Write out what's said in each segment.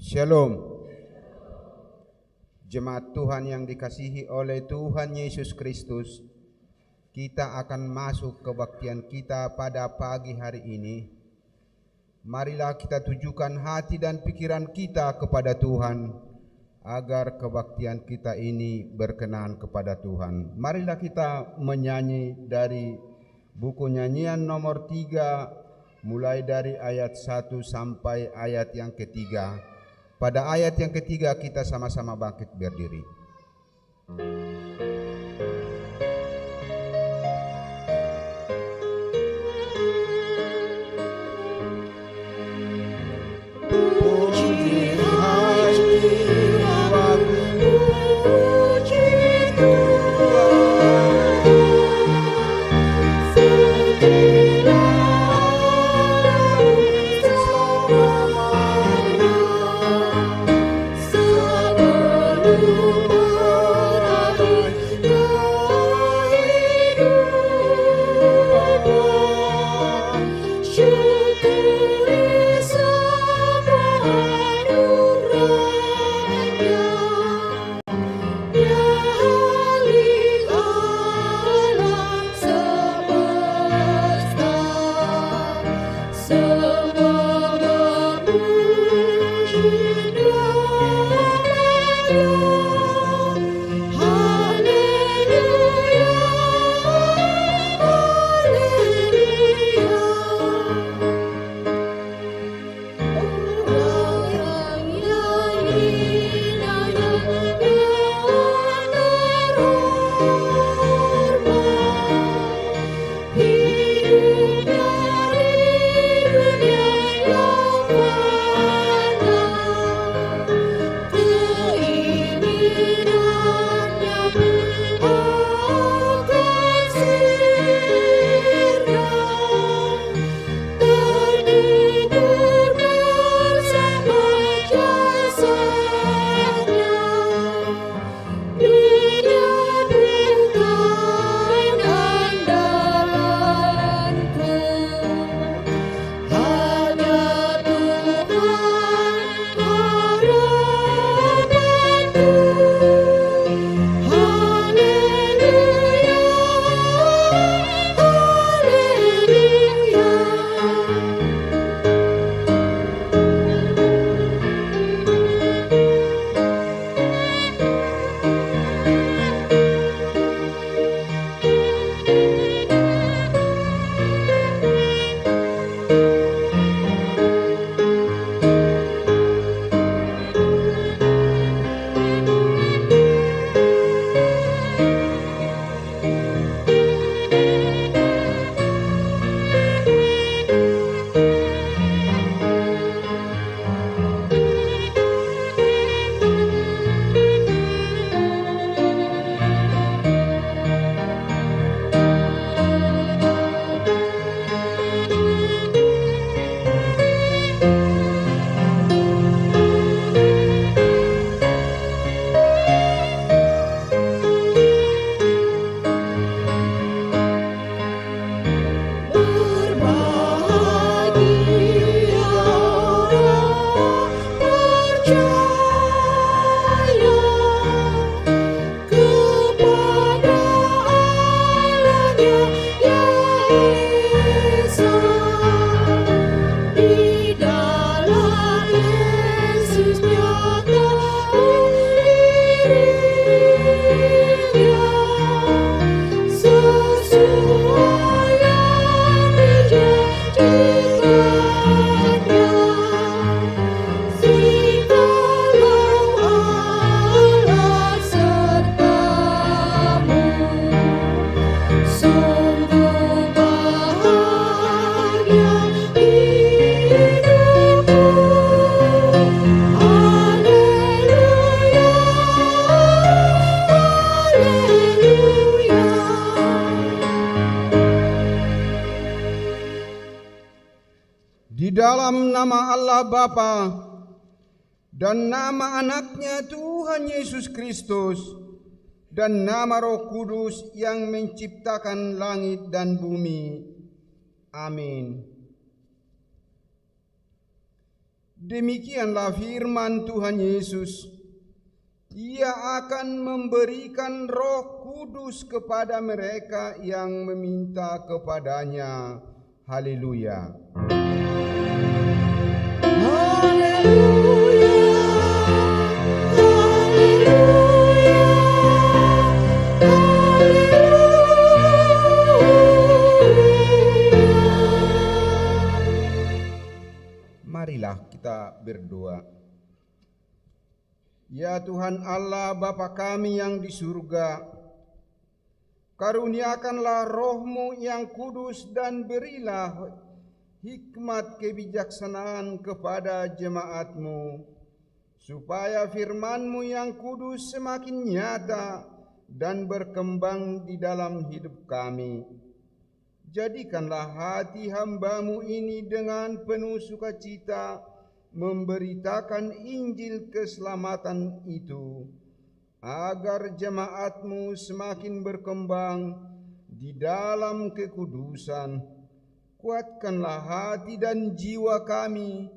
Shalom. Jemaat Tuhan yang dikasihi oleh Tuhan Yesus Kristus, kita akan masuk kebaktian kita pada pagi hari ini. Marilah kita tujukan hati dan pikiran kita kepada Tuhan, agar kebaktian kita ini berkenan kepada Tuhan. Marilah kita menyanyi dari buku nyanyian nomor 3, mulai dari ayat 1 sampai ayat yang ketiga. Pada ayat yang ketiga kita sama-sama bangkit berdiri. Dalam nama Allah Bapa dan nama anaknya Tuhan Yesus Kristus dan nama Roh Kudus yang menciptakan langit dan bumi. Amin. Demikianlah firman Tuhan Yesus. Ia akan memberikan Roh Kudus kepada mereka yang meminta kepadanya. Haleluya. Marilah kita berdoa. Ya Tuhan Allah Bapa kami yang di surga, karuniakanlah Roh-Mu yang kudus dan berilah hikmat kebijaksanaan kepada jemaat-Mu, supaya firman-Mu yang kudus semakin nyata dan berkembang di dalam hidup kami. Jadikanlah hati hamba-Mu ini dengan penuh sukacita memberitakan Injil keselamatan itu, agar jemaat-Mu semakin berkembang di dalam kekudusan. Kuatkanlah hati dan jiwa kami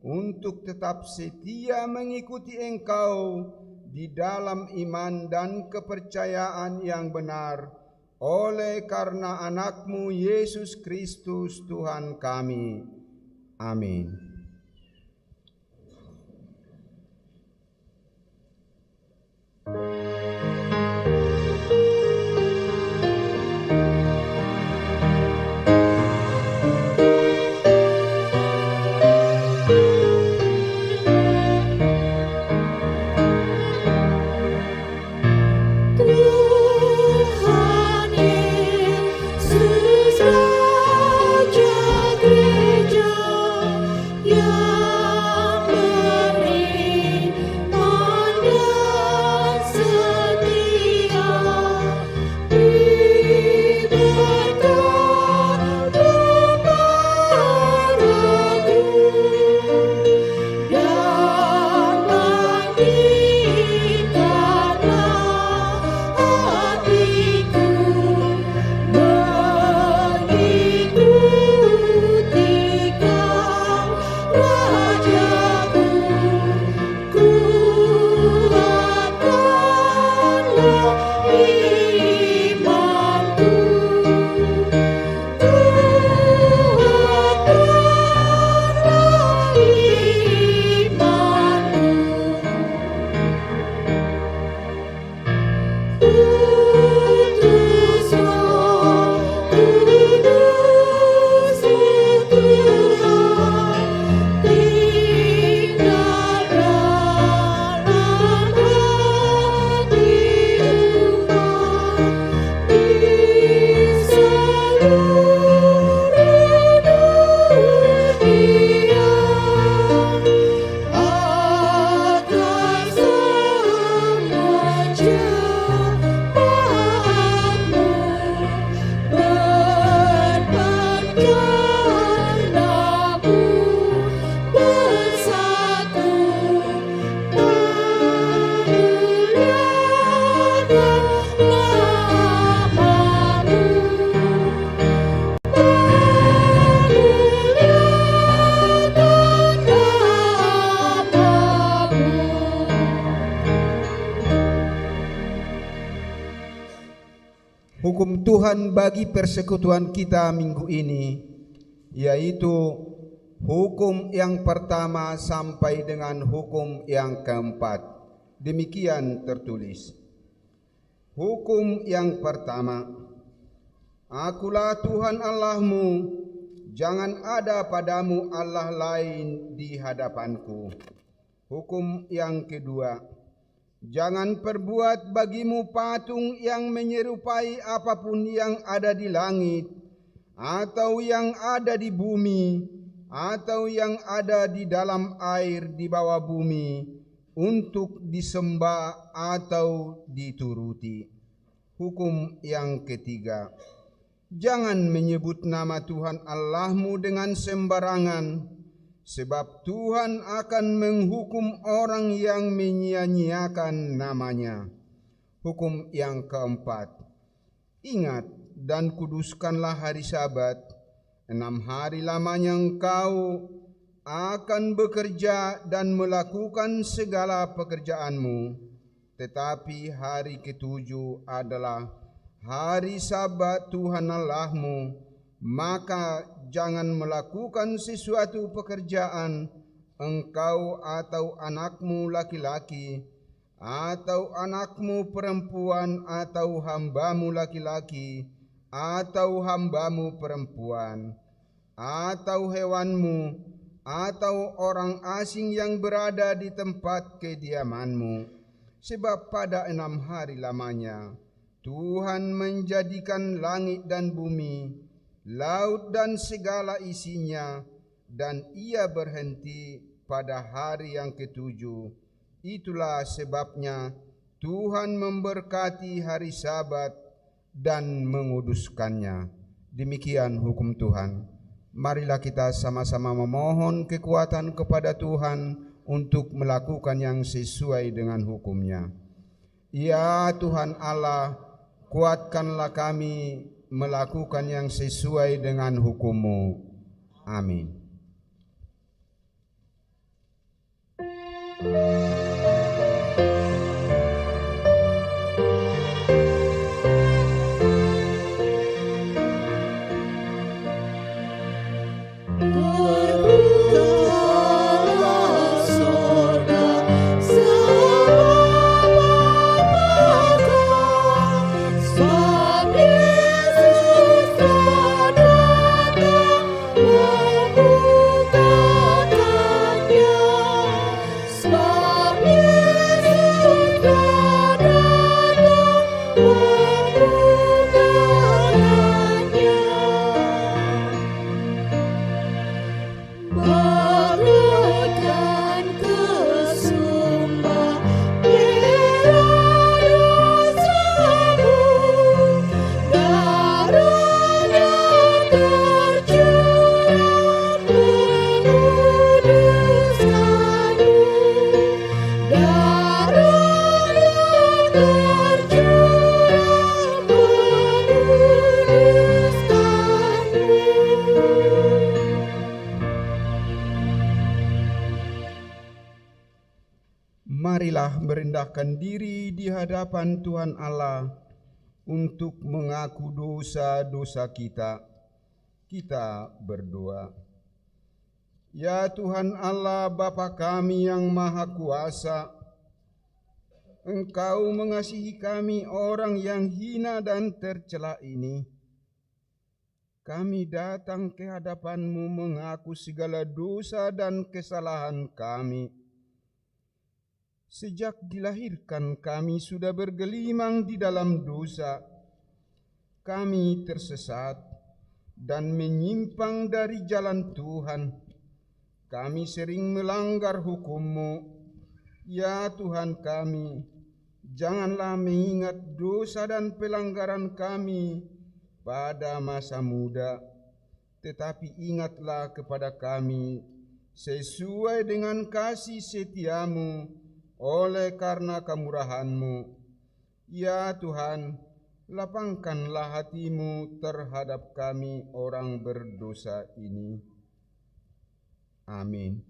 untuk tetap setia mengikuti Engkau di dalam iman dan kepercayaan yang benar, oleh karena anak-Mu Yesus Kristus Tuhan kami. Amin. Hukum Tuhan bagi persekutuan kita minggu ini, yaitu hukum yang pertama sampai dengan hukum yang keempat. Demikian tertulis. Hukum yang pertama, Akulah Tuhan Allahmu, jangan ada padamu Allah lain di hadapanku. Hukum yang kedua, jangan perbuat bagimu patung yang menyerupai apapun yang ada di langit, atau yang ada di bumi, atau yang ada di dalam air di bawah bumi, untuk disembah atau dituruti. Hukum yang ketiga, jangan menyebut nama Tuhan Allahmu dengan sembarangan, sebab Tuhan akan menghukum orang yang menyia-nyiakan namanya. Hukum yang keempat, ingat dan kuduskanlah hari Sabat. 6 hari lamanya engkau akan bekerja dan melakukan segala pekerjaanmu, tetapi hari ketujuh adalah hari Sabat Tuhan Allahmu, maka jangan melakukan sesuatu pekerjaan, engkau atau anakmu laki-laki, atau anakmu perempuan, atau hambamu laki-laki, atau hambamu perempuan, atau hewanmu, atau orang asing yang berada di tempat kediamanmu. Sebab pada 6 hari lamanya Tuhan menjadikan langit dan bumi, laut dan segala isinya, dan ia berhenti pada hari yang ketujuh. Itulah sebabnya Tuhan memberkati hari Sabat dan menguduskannya. Demikian hukum Tuhan. Marilah kita sama-sama memohon kekuatan kepada Tuhan untuk melakukan yang sesuai dengan hukum-Nya. Ya Tuhan Allah, kuatkanlah kami melakukan yang sesuai dengan hukum-Mu. Amin. Marilah merendahkan diri di hadapan Tuhan Allah untuk mengaku dosa-dosa kita. Kita berdoa. Ya Tuhan Allah Bapa kami yang Maha Kuasa, Engkau mengasihi kami orang yang hina dan tercela ini. Kami datang ke hadapan-Mu mengaku segala dosa dan kesalahan kami. Sejak dilahirkan kami sudah bergelimang di dalam dosa. Kami tersesat dan menyimpang dari jalan Tuhan. Kami sering melanggar hukum-Mu. Ya Tuhan kami, janganlah mengingat dosa dan pelanggaran kami pada masa muda, tetapi ingatlah kepada kami sesuai dengan kasih setia-Mu oleh karena kemurahan-Mu. Ya Tuhan, lapangkanlah hati-Mu terhadap kami orang berdosa ini. Amin.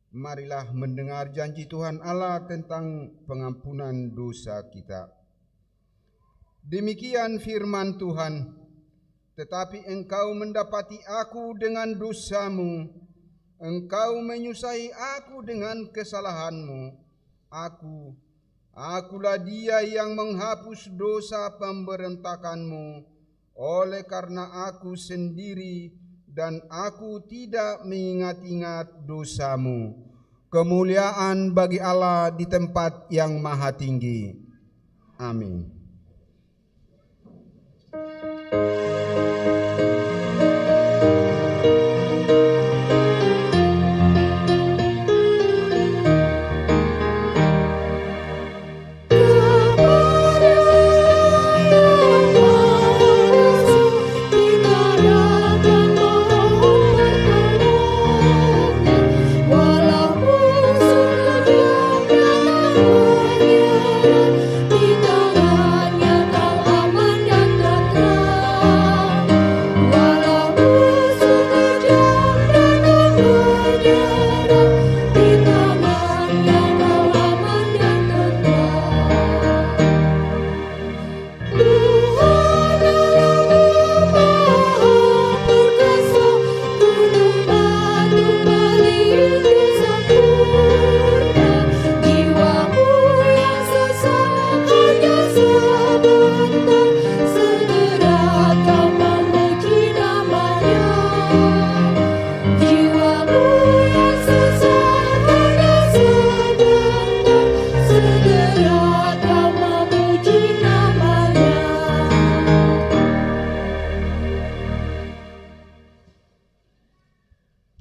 Marilah mendengar janji Tuhan Allah tentang pengampunan dosa kita. Demikian firman Tuhan, tetapi engkau mendapati aku dengan dosamu, engkau menyusahi aku dengan kesalahanmu. Akulah dia yang menghapus dosa pemberontakanmu, oleh karena aku sendiri dan aku tidak mengingat-ingat dosamu. Kemuliaan bagi Allah di tempat yang maha tinggi. Amin. Di tengah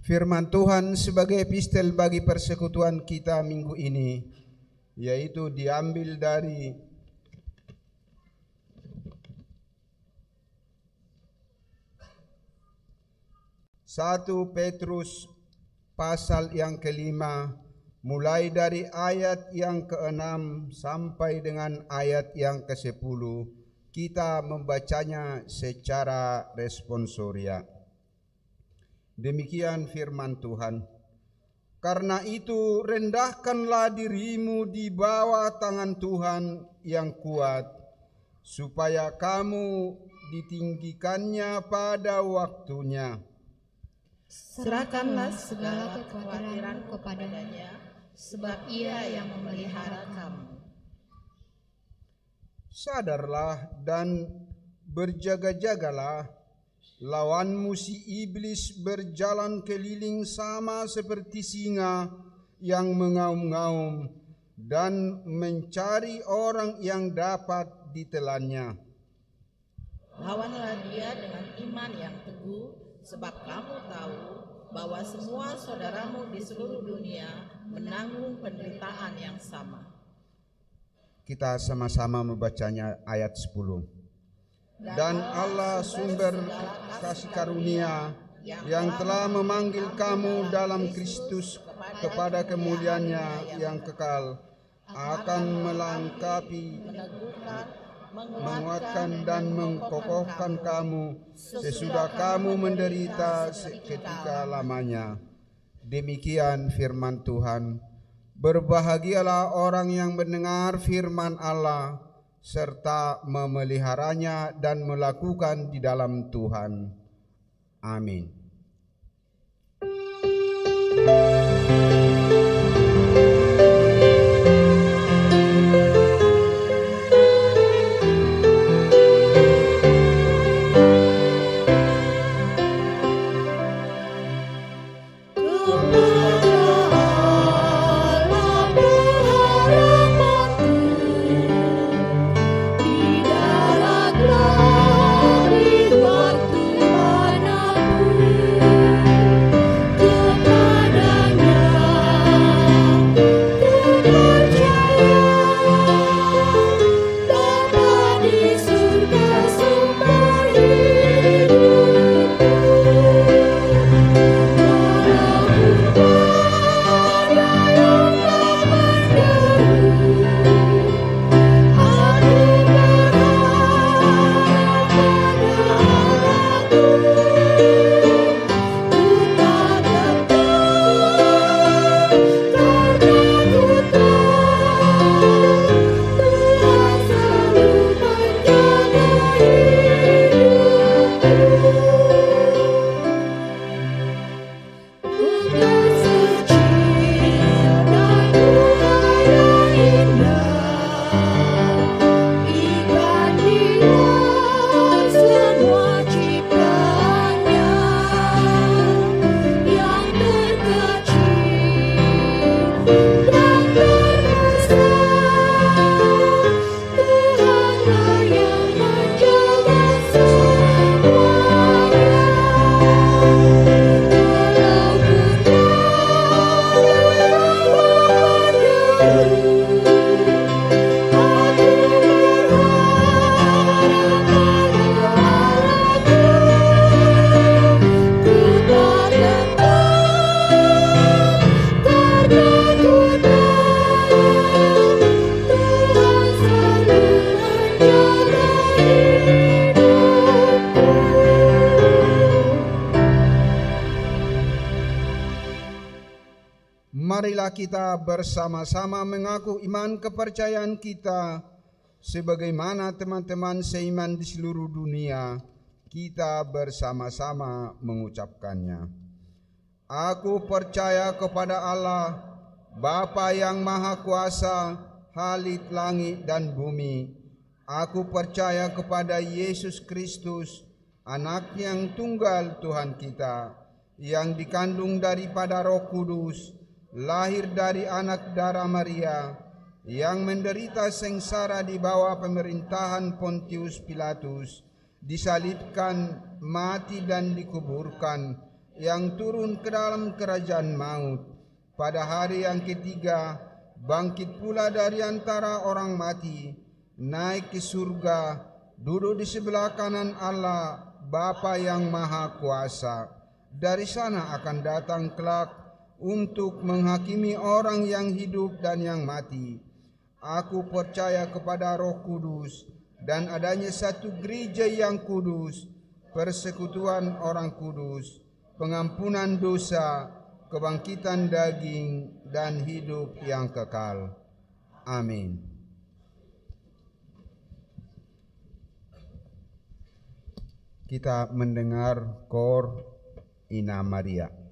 Firman Tuhan sebagai epistel bagi persekutuan kita minggu ini, yaitu diambil dari Satu Petrus pasal yang kelima, mulai dari ayat yang ke-6 sampai dengan ayat yang ke-10. Kita membacanya secara responsoria. Demikian firman Tuhan. Karena itu rendahkanlah dirimu di bawah tangan Tuhan yang kuat, supaya kamu ditinggikannya pada waktunya. Serahkanlah segala kekhawatiran kepadanya, sebab Ia yang memelihara kamu. Sadarlah dan berjaga-jagalah, lawanmu si iblis berjalan keliling sama seperti singa yang mengaum-ngaum dan mencari orang yang dapat ditelannya. Lawanlah dia dengan iman yang teguh, sebab kamu tahu bahwa semua saudaramu di seluruh dunia menanggung penderitaan yang sama. Kita sama-sama membacanya ayat 10. Dan Allah sumber kasih karunia yang telah memanggil kamu dalam Kristus kepada kemuliaannya yang kekal akan melengkapi, menguatkan dan mengkokohkan kamu sesudah kamu menderita seketika lamanya. Demikian firman Tuhan. Berbahagialah orang yang mendengar firman Allah serta memeliharanya dan melakukan di dalam Tuhan. Amin. Marilah kita bersama-sama mengaku iman kepercayaan kita sebagaimana teman-teman seiman di seluruh dunia. Kita bersama-sama mengucapkannya. Aku percaya kepada Allah, Bapa yang Maha Kuasa, Khalik langit dan bumi. Aku percaya kepada Yesus Kristus, Anak yang tunggal Tuhan kita, yang dikandung daripada Roh Kudus, lahir dari anak darah Maria, yang menderita sengsara di bawah pemerintahan Pontius Pilatus, disalibkan, mati dan dikuburkan, yang turun ke dalam kerajaan maut. Pada hari yang ketiga, bangkit pula dari antara orang mati, naik ke surga, duduk di sebelah kanan Allah Bapa yang Maha Kuasa. Dari sana akan datang kelak untuk menghakimi orang yang hidup dan yang mati. Aku percaya kepada Roh Kudus dan adanya satu gereja yang kudus, persekutuan orang kudus, pengampunan dosa, kebangkitan daging, dan hidup yang kekal. Amin. Kita mendengar kor Ina Maria.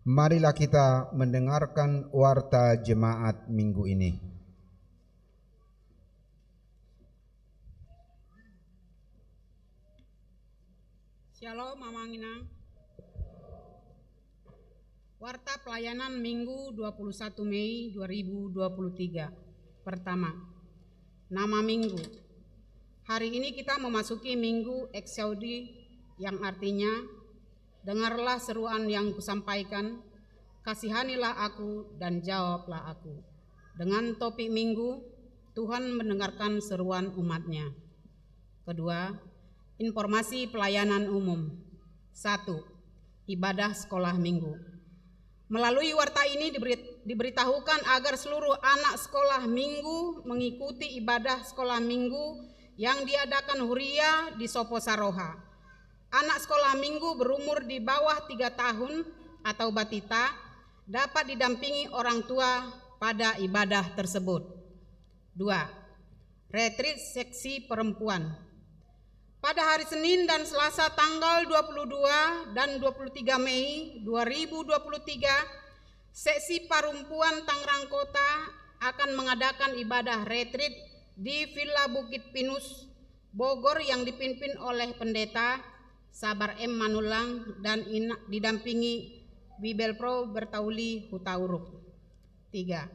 Marilah kita mendengarkan warta jemaat minggu ini. Shalom Mamangina. Warta pelayanan Minggu 21 Mei 2023. Pertama, nama minggu. Hari ini kita memasuki Minggu Eksaudi yang artinya dengarlah seruan yang kusampaikan, kasihanilah aku dan jawablah aku. Dengan topik minggu, Tuhan mendengarkan seruan umatnya. Kedua, informasi pelayanan umum. 1. Ibadah sekolah minggu. Melalui warta ini diberitahukan agar seluruh anak sekolah minggu mengikuti ibadah sekolah minggu yang diadakan Huria di Sopo Saroha. Anak sekolah minggu berumur di bawah 3 tahun atau batita dapat didampingi orang tua pada ibadah tersebut. 2. Retreat seksi perempuan. Pada hari Senin dan Selasa tanggal 22 dan 23 Mei 2023, seksi perempuan Tangerang Kota akan mengadakan ibadah retreat di Villa Bukit Pinus, Bogor yang dipimpin oleh Pendeta Sabar M. Manulang dan didampingi Bibelpro Bertauli Hutauruk. 3.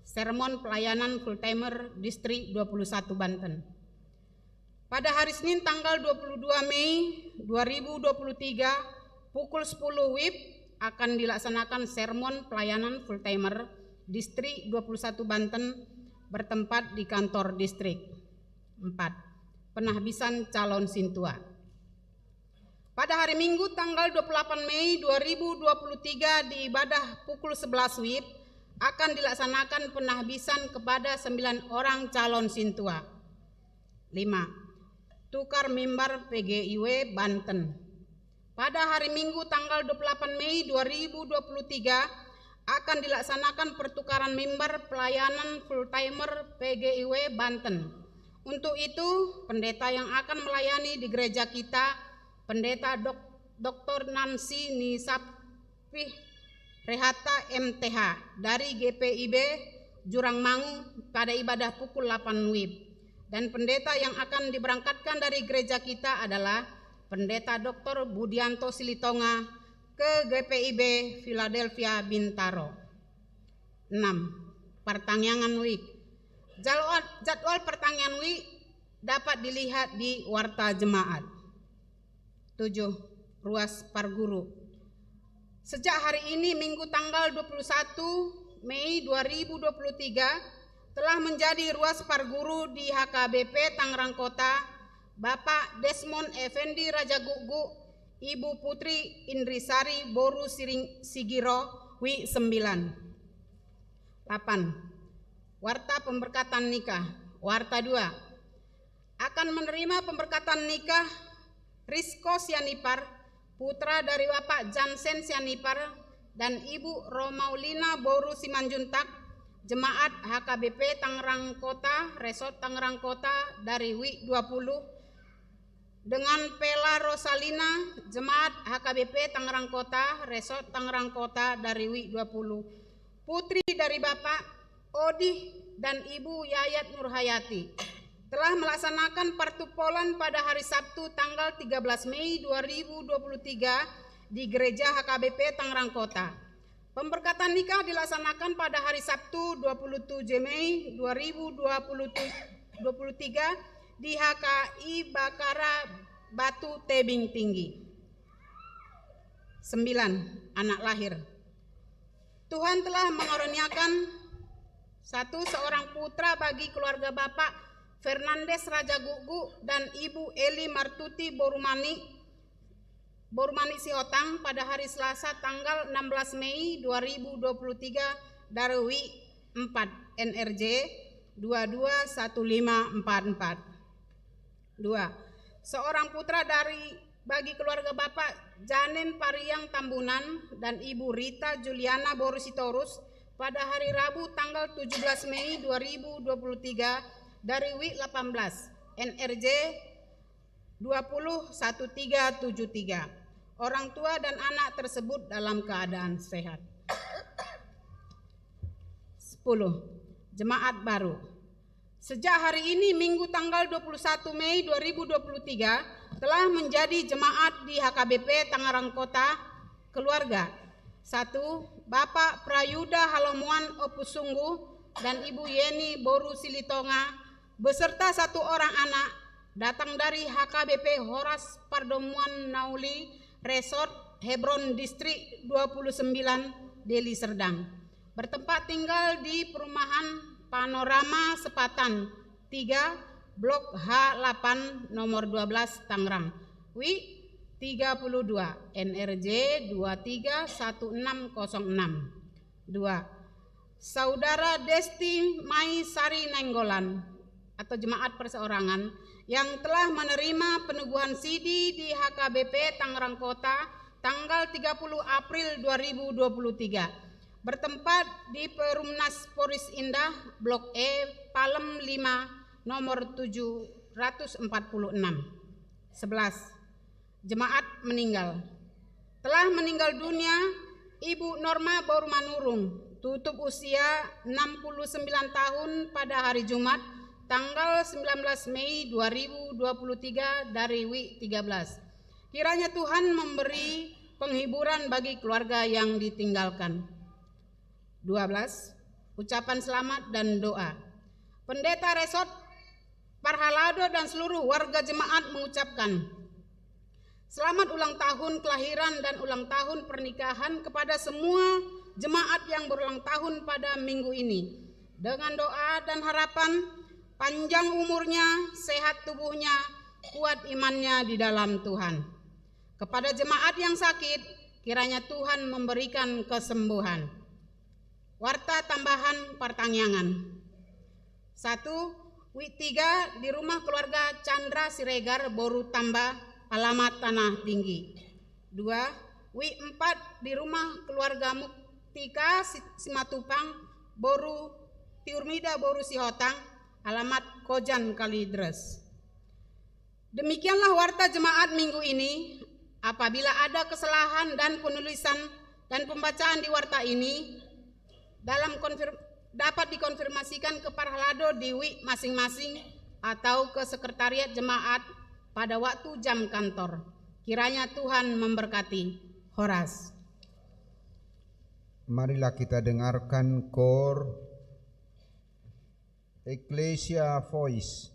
Sermon pelayanan full timer Distrik 21 Banten. Pada hari Senin tanggal 22 Mei 2023 pukul 10 WIB akan dilaksanakan sermon pelayanan full timer Distrik 21 Banten bertempat di kantor distrik. 4. Penahbisan calon sintua. Pada hari Minggu tanggal 28 Mei 2023 di ibadah pukul 11 WIB akan dilaksanakan penahbisan kepada 9 orang calon sintua. 5. Tukar mimbar PGIW Banten. Pada hari Minggu tanggal 28 Mei 2023 akan dilaksanakan pertukaran mimbar pelayanan full timer PGIW Banten. Untuk itu, pendeta yang akan melayani di gereja kita, Pendeta Dr. Nancy Nisapih Rehata MTH dari GPIB Jurangmangu pada ibadah pukul 8 WIB. Dan pendeta yang akan diberangkatkan dari gereja kita adalah Pendeta Dr. Budianto Silitonga ke GPIB Philadelphia Bintaro. 6. Pertanyaan WIB. Jadwal pertanyaan WIB dapat dilihat di warta jemaat. 7. Ruas Parguru. Sejak hari ini Minggu tanggal 21 Mei 2023 telah menjadi ruas Parguru di HKBP Tangerang Kota Bapak Desmond Effendi Raja Gugu, Ibu Putri Indrisari Boru Sigiro W 9. 8. Warta pemberkatan nikah. Warta 2. Akan menerima pemberkatan nikah Rizko Sianipar, putra dari Bapak Jansen Sianipar dan Ibu Romaulina Boru Simanjuntak, Jemaat HKBP Tangerang Kota, Resort Tangerang Kota dari WI 20, dengan Pela Rosalina, Jemaat HKBP Tangerang Kota, Resort Tangerang Kota dari WI 20, putri dari Bapak Odih dan Ibu Yayat Nurhayati. Telah melaksanakan partupolan pada hari Sabtu tanggal 13 Mei 2023 di Gereja HKBP Tangerang Kota. Pemberkatan nikah dilaksanakan pada hari Sabtu 27 Mei 2023 di HKI Bakara Batu Tebing Tinggi. 9. Anak lahir. Tuhan telah mengaruniakan seorang putra bagi keluarga Bapak Fernandes Raja Gugu dan Ibu Eli Martuti Borumani Sihotang pada hari Selasa tanggal 16 Mei 2023 dari WI 4 NRJ 221544. 2. Seorang putra bagi keluarga Bapak Janen Pariang Tambunan dan Ibu Rita Juliana Borusitorus pada hari Rabu tanggal 17 Mei 2023 dari WI 18 NRJ 201373. orang tua dan anak tersebut dalam keadaan sehat. 10. Jemaat baru. Sejak hari ini Minggu tanggal 21 Mei 2023 telah menjadi jemaat di HKBP Tangerang Kota keluarga. 1. Bapak Prayuda Halomuan Opusunggu dan Ibu Yeni Boru Silitonga beserta 1 orang anak datang dari HKBP Horas Pardomuan Nauli Resort Hebron Distrik 29 Deli Serdang. Bertempat tinggal di perumahan Panorama Sepatan 3 Blok H8 nomor 12 Tangerang. WI 32 NRJ 231606. 2. Saudara Desti Mai Sari Nenggolan atau jemaat perseorangan yang telah menerima peneguhan CD di HKBP Tangerang Kota tanggal 30 April 2023. Bertempat di Perumnas Poris Indah Blok E Palem 5 nomor 746. 11. Jemaat meninggal. Telah meninggal dunia Ibu Norma Borumanurung, tutup usia 69 tahun pada hari Jumat tanggal 19 Mei 2023 dari WI 13. Kiranya Tuhan memberi penghiburan bagi keluarga yang ditinggalkan. 12. Ucapan selamat dan doa. Pendeta Resort Parhalado dan seluruh warga jemaat mengucapkan selamat ulang tahun kelahiran dan ulang tahun pernikahan kepada semua jemaat yang berulang tahun pada minggu ini. Dengan doa dan harapan panjang umurnya, sehat tubuhnya, kuat imannya di dalam Tuhan. Kepada jemaat yang sakit, kiranya Tuhan memberikan kesembuhan. Warta tambahan pertanyaan. 1. WI 3 di rumah keluarga Chandra Siregar Boru Tambah, alamat Tanah Tinggi. 2. WI 4 di rumah keluarga Muktika Simatupang Boru Tiurmida Boru Sihotang, alamat Kojan Kalidres. Demikianlah warta jemaat minggu ini. Apabila ada kesalahan dan penulisan dan pembacaan di warta ini dapat dikonfirmasikan ke Parhalado di WI masing-masing atau ke sekretariat jemaat pada waktu jam kantor. Kiranya Tuhan memberkati. Horas. Marilah kita dengarkan kor Ecclesia Voice.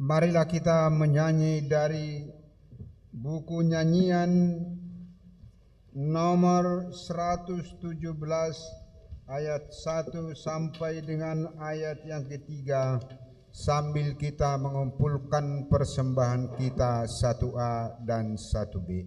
Marilah kita menyanyi dari buku nyanyian nomor 117 ayat 1 sampai dengan ayat yang ketiga, sambil kita mengumpulkan persembahan kita 1A dan 1B.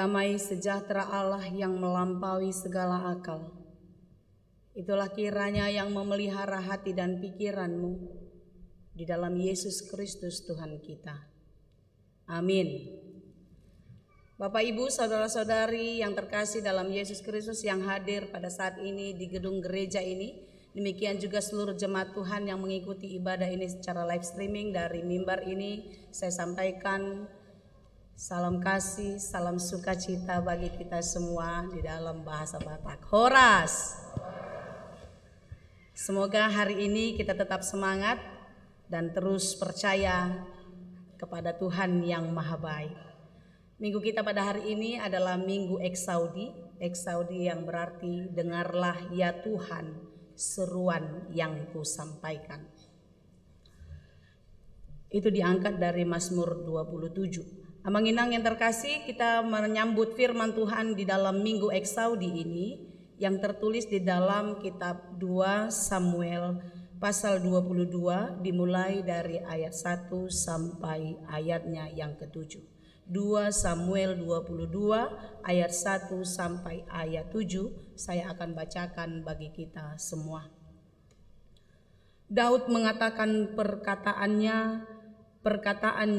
damai sejahtera Allah yang melampaui segala akal, itulah kiranya yang memelihara hati dan pikiranmu di dalam Yesus Kristus Tuhan kita. Amin. Bapak, Ibu, saudara-saudari yang terkasih dalam Yesus Kristus yang hadir pada saat ini di gedung gereja ini, demikian juga seluruh jemaat Tuhan yang mengikuti ibadah ini secara live streaming dari mimbar ini, saya sampaikan salam kasih, salam sukacita bagi kita semua di dalam bahasa Batak. Horas. Semoga hari ini kita tetap semangat dan terus percaya kepada Tuhan yang Maha Baik. Minggu kita pada hari ini adalah Minggu Eksaudi. Eksaudi yang berarti dengarlah ya Tuhan seruan yang kusampaikan. Itu diangkat dari Mazmur 27. Abang Inang yang terkasih, kita menyambut firman Tuhan di dalam Minggu Eksaudi ini yang tertulis di dalam kitab 2 Samuel pasal 22 dimulai dari ayat 1 sampai ayatnya yang ke-7. 2 Samuel 22 ayat 1 sampai ayat 7 saya akan bacakan bagi kita semua. Daud mengatakan perkataan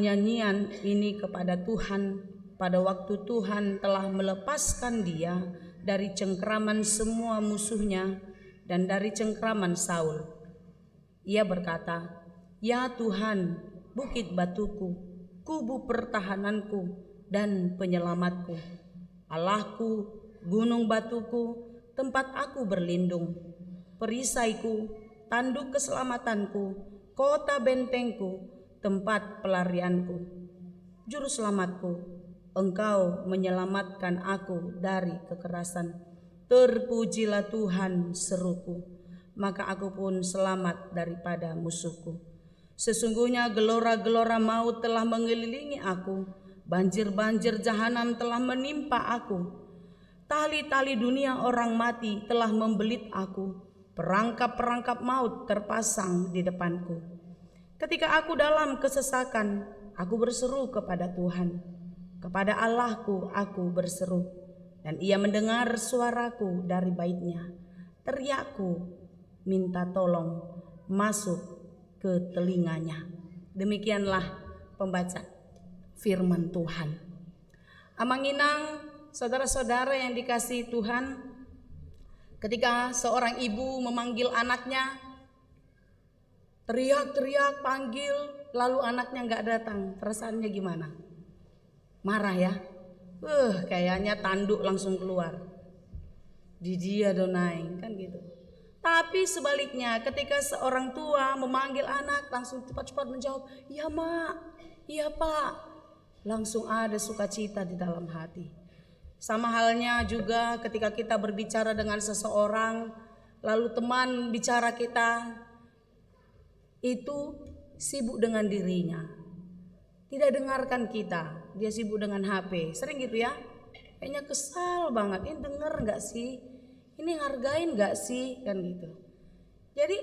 nyanyian ini kepada Tuhan pada waktu Tuhan telah melepaskan dia dari cengkraman semua musuhnya dan dari cengkraman Saul. Ia berkata, "Ya Tuhan, bukit batuku, kubu pertahananku dan penyelamatku, Allahku, gunung batuku, tempat aku berlindung, perisaiku, tanduk keselamatanku, kota bentengku, tempat pelarianku, juru selamatku. Engkau menyelamatkan aku dari kekerasan. Terpujilah Tuhan, seruku, maka aku pun selamat daripada musuhku. Sesungguhnya gelora-gelora maut telah mengelilingi aku, banjir-banjir jahanam telah menimpa aku. Tali-tali dunia orang mati telah membelit aku, perangkap-perangkap maut terpasang di depanku. Ketika aku dalam kesesakan, aku berseru kepada Tuhan. Kepada Allahku aku berseru, dan ia mendengar suaraku dari baitnya. Teriakku minta tolong masuk ke telinganya. Demikianlah pembaca firman Tuhan. Amang Inang, saudara-saudara yang dikasihi Tuhan, ketika seorang ibu memanggil anaknya, teriak-teriak panggil, lalu anaknya nggak datang, perasaannya gimana? Marah ya? Kayaknya tanduk langsung keluar. Di dia donai, kan gitu. Tapi sebaliknya, ketika seorang tua memanggil anak, langsung cepat-cepat menjawab, "Ya Mak, iya Pak." Langsung ada sukacita di dalam hati. Sama halnya juga ketika kita berbicara dengan seseorang, lalu teman bicara kita itu sibuk dengan dirinya, tidak dengarkan kita, dia sibuk dengan HP. Sering gitu ya, kayaknya kesal banget, ini denger gak sih, ini hargain gak sih, kan gitu. Jadi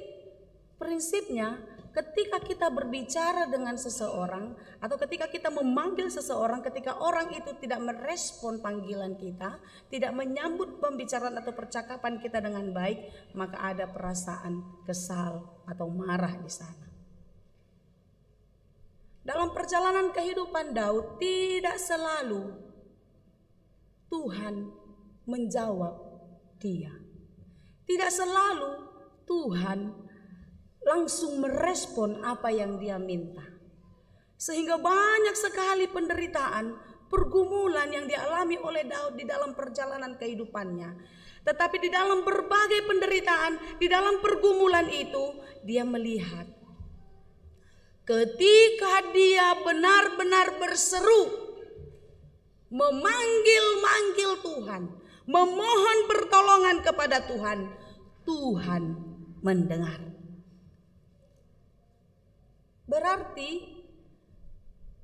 prinsipnya ketika kita berbicara dengan seseorang atau ketika kita memanggil seseorang, ketika orang itu tidak merespon panggilan kita, tidak menyambut pembicaraan atau percakapan kita dengan baik, maka ada perasaan kesal atau marah di sana. Dalam perjalanan kehidupan Daud, tidak selalu Tuhan menjawab dia. Tidak selalu Tuhan langsung merespon apa yang dia minta. Sehingga banyak sekali penderitaan, pergumulan yang dialami oleh Daud di dalam perjalanan kehidupannya. Tetapi di dalam berbagai penderitaan, di dalam pergumulan itu, dia melihat ketika dia benar-benar berseru, memanggil-manggil Tuhan, memohon pertolongan kepada Tuhan, Tuhan mendengar. Berarti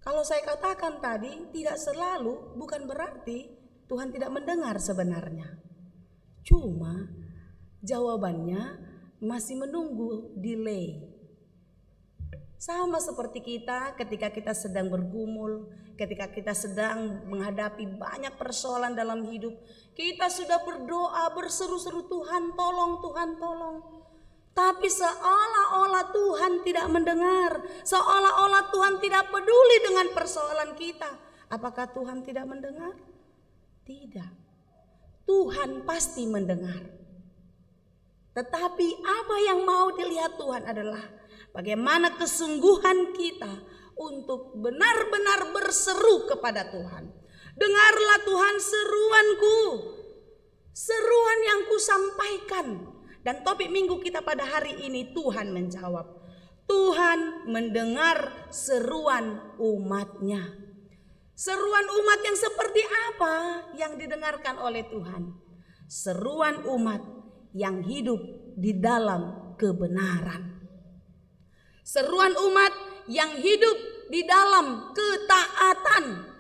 kalau saya katakan tadi tidak selalu, bukan berarti Tuhan tidak mendengar sebenarnya. Cuma jawabannya masih menunggu delay. Sama seperti kita ketika kita sedang bergumul, ketika kita sedang menghadapi banyak persoalan dalam hidup, kita sudah berdoa, berseru-seru, Tuhan tolong, Tuhan tolong. Tapi seolah-olah Tuhan tidak mendengar, seolah-olah Tuhan tidak peduli dengan persoalan kita. Apakah Tuhan tidak mendengar? Tidak. Tuhan pasti mendengar. Tetapi apa yang mau dilihat Tuhan adalah bagaimana kesungguhan kita untuk benar-benar berseru kepada Tuhan. Dengarlah Tuhan seruanku, seruan yang kusampaikan. Dan topik minggu kita pada hari ini, Tuhan menjawab. Tuhan mendengar seruan umatnya. Seruan umat yang seperti apa yang didengarkan oleh Tuhan? Seruan umat yang hidup di dalam kebenaran. Seruan umat yang hidup di dalam ketaatan.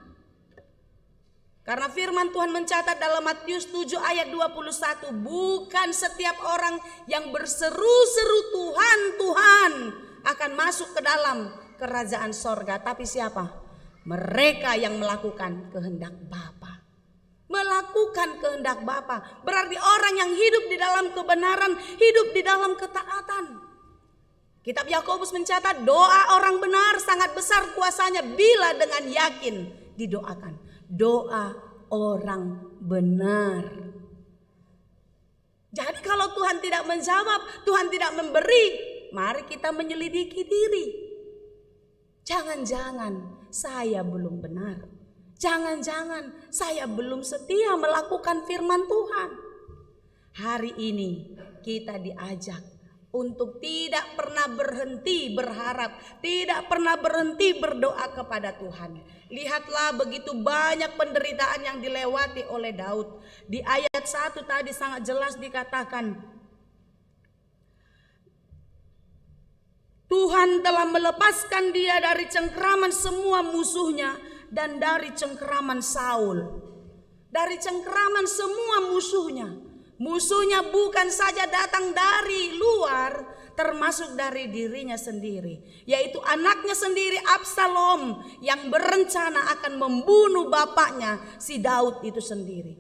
Karena firman Tuhan mencatat dalam Matius 7 ayat 21, bukan setiap orang yang berseru-seru Tuhan, Tuhan akan masuk ke dalam kerajaan sorga. Tapi siapa? Mereka yang melakukan kehendak Bapa. Melakukan kehendak Bapa berarti orang yang hidup di dalam kebenaran, hidup di dalam ketaatan. Kitab Yakobus mencatat doa orang benar sangat besar kuasanya bila dengan yakin didoakan. Doa orang benar. Jadi kalau Tuhan tidak menjawab, Tuhan tidak memberi, mari kita menyelidiki diri. Jangan-jangan saya belum benar. Jangan-jangan saya belum setia melakukan firman Tuhan. Hari ini kita diajak untuk tidak pernah berhenti berharap, tidak pernah berhenti berdoa kepada Tuhan. Lihatlah begitu banyak penderitaan yang dilewati oleh Daud. Di ayat 1 tadi sangat jelas dikatakan, Tuhan telah melepaskan dia dari cengkeraman semua musuhnya dan dari cengkeraman Saul. Dari cengkeraman semua musuhnya. Musuhnya bukan saja datang dari luar, termasuk dari dirinya sendiri, yaitu anaknya sendiri Absalom yang berencana akan membunuh bapaknya si Daud itu sendiri.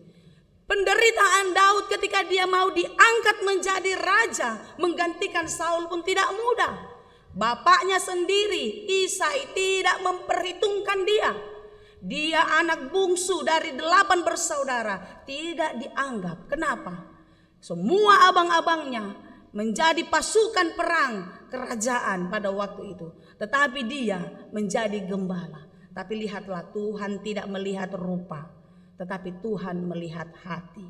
Penderitaan Daud ketika dia mau diangkat menjadi raja menggantikan Saul pun tidak mudah. Bapaknya sendiri Isai tidak memperhitungkan dia. Dia anak bungsu dari 8 bersaudara, tidak dianggap. Kenapa? Semua abang-abangnya menjadi pasukan perang kerajaan pada waktu itu. Tetapi dia menjadi gembala. Tapi lihatlah, Tuhan tidak melihat rupa, tetapi Tuhan melihat hati.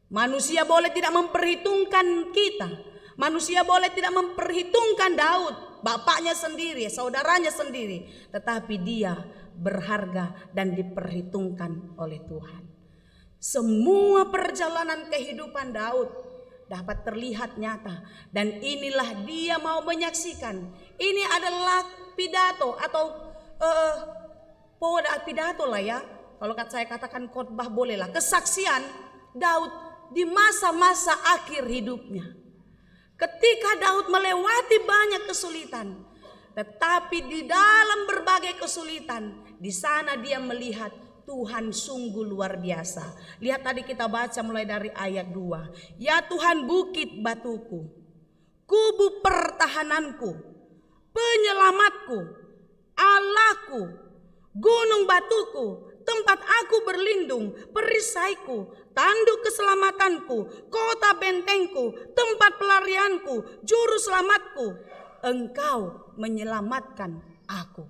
Manusia boleh tidak memperhitungkan kita. Manusia boleh tidak memperhitungkan Daud, bapaknya sendiri, saudaranya sendiri. Tetapi dia berharga dan diperhitungkan oleh Tuhan. Semua perjalanan kehidupan Daud dapat terlihat nyata. Dan inilah dia mau menyaksikan. Ini adalah pidato atau pidato lah ya. Kalau saya katakan khotbah bolehlah. Kesaksian Daud di masa-masa akhir hidupnya. Ketika Daud melewati banyak kesulitan, tetapi di dalam berbagai kesulitan, di sana dia melihat Tuhan sungguh luar biasa. Lihat tadi kita baca mulai dari ayat 2. Ya Tuhan bukit batuku, kubu pertahananku, penyelamatku, Allahku, gunung batuku, tempat aku berlindung, perisaiku, tanduk keselamatanku, kota bentengku, tempat pelarianku, juru selamatku. Engkau menyelamatkan aku.